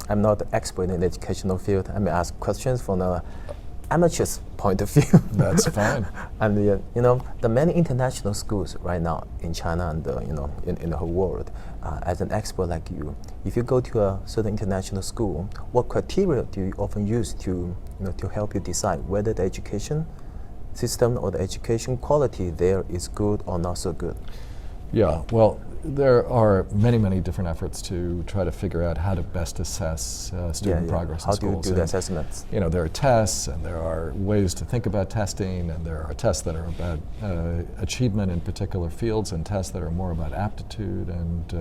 I'm not the expert in the educational field. I may ask questions from the amateur's point of view. That's fine. And the many international schools right now in China and in the whole world, as an expert like you, if you go to a certain international school, what criteria do you often use to help you decide whether the education system or the education quality there is good or not so good? Yeah, well, there are many different efforts to try to figure out how to best assess student progress in schools. How do you do the assessments? There are tests, and there are ways to think about testing, and there are tests that are about achievement in particular fields, and tests that are more about aptitude and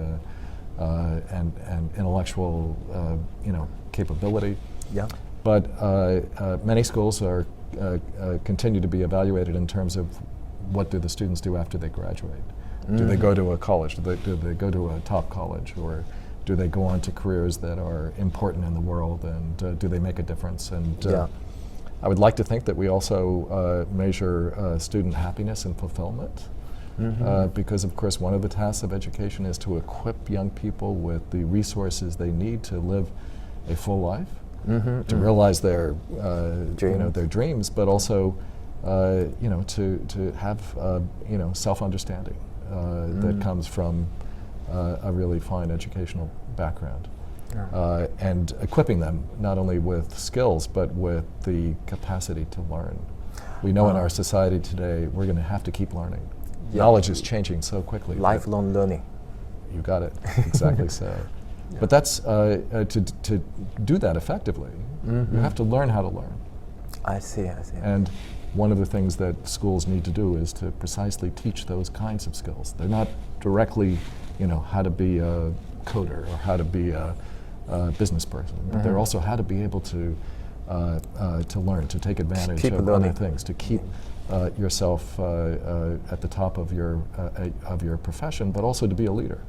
intellectual capability. Yeah. But many schools are continue to be evaluated in terms of what do the students do after they graduate. Do they go to a college? Do they go to a top college? Or do they go on to careers that are important in the world? And do they make a difference? And I would like to think that we also measure student happiness and fulfillment. Because, of course, one of the tasks of education is to equip young people with the resources they need to live a full life, to realize their their dreams, but also to have self-understanding that comes from a really fine educational background, and equipping them not only with skills but with the capacity to learn. We know in our society today we're going to have to keep learning. Knowledge is changing so quickly. Lifelong learning. You got it, exactly so. But that's to do that effectively, you have to learn how to learn. I see. And one of the things that schools need to do is to precisely teach those kinds of skills. They're not directly, how to be a coder or how to be a business person, but they're also how to be able to learn, to take advantage of other things, to keep yourself at the top of your profession, but also to be a leader.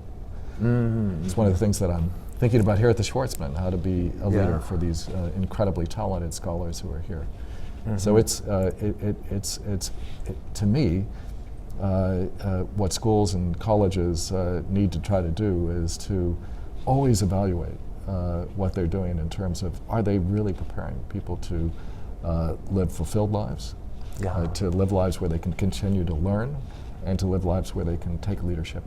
It's one of the things that I'm thinking about here at the Schwarzman, how to be a leader for these incredibly talented scholars who are here. So it's to me, what schools and colleges need to try to do is to always evaluate what they're doing in terms of, are they really preparing people to live fulfilled lives, to live lives where they can continue to learn, and to live lives where they can take leadership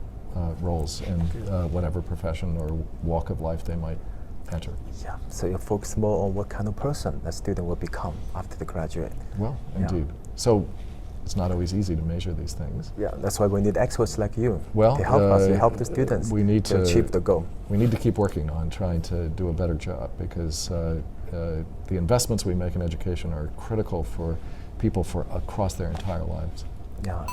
roles in whatever profession or walk of life they might enter. Yeah, so you focus more on what kind of person a student will become after they graduate. Well, indeed. So it's not always easy to measure these things. Yeah, that's why we need experts like you. Well, to help us, to help the students to achieve the goal. We need to keep working on trying to do a better job, because the investments we make in education are critical for people for across their entire lives. Yeah.